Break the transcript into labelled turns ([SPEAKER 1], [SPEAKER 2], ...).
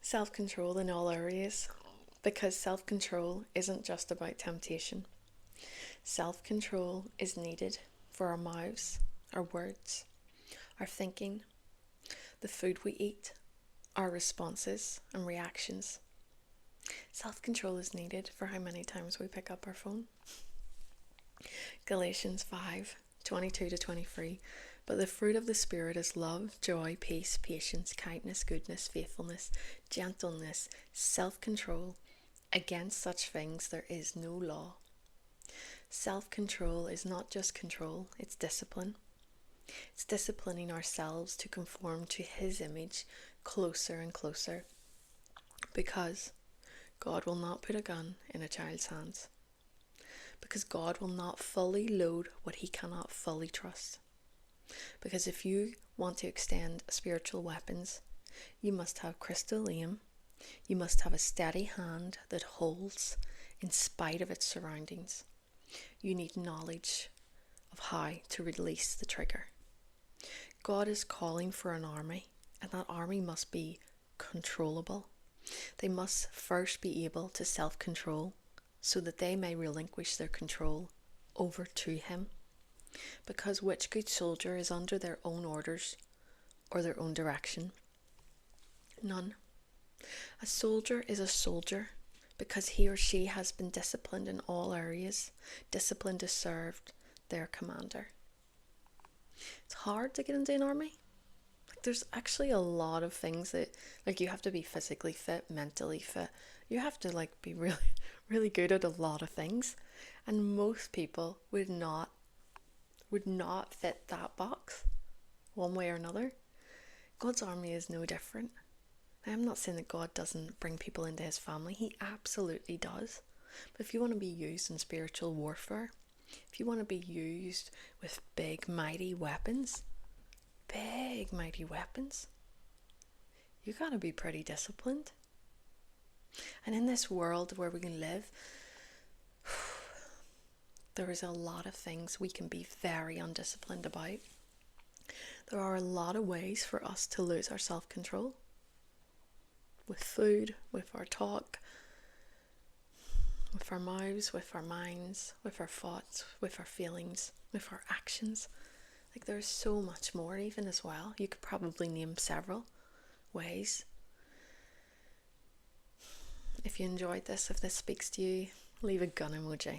[SPEAKER 1] Self-control in all areas, because self-control isn't just about temptation. Self-control is needed for our mouths, our words, our thinking, the food we eat, our responses and reactions. Self-control is needed for how many times we pick up our phone. Galatians 5:22-23. But the fruit of the Spirit is love, joy, peace, patience, kindness, goodness, faithfulness, gentleness, self-control. Against such things there is no law. Self-control is not just control, it's discipline. It's disciplining ourselves to conform to His image closer and closer, because God will not put a gun in a child's hands, because God will not fully load what He cannot fully trust. Because if you want to extend spiritual weapons, you must have crystal aim, you must have a steady hand that holds in spite of its surroundings. You need knowledge of how to release the trigger. God is calling for an army, and that army must be controllable. They must first be able to self-control so that they may relinquish their control over to Him. Because which good soldier is under their own orders or their own direction? None. A soldier is a soldier because he or she has been disciplined in all areas, disciplined to serve their commander. It's hard to get into an army. There's actually a lot of things that, you have to be physically fit, mentally fit. You have to be really, really good at a lot of things, and most people would not fit that box one way or another. God's army is no different. I'm not saying that God doesn't bring people into His family. He absolutely does. But if you want to be used in spiritual warfare, if you want to be used with big mighty weapons, you gotta be pretty disciplined. And in this world where we can live, there is a lot of things we can be very undisciplined about. There are a lot of ways for us to lose our self-control. With food, with our talk, with our mouths, with our minds, with our thoughts, with our feelings, with our actions. There's so much more even as well. You could probably name several ways. If you enjoyed this, if this speaks to you, leave a gun emoji.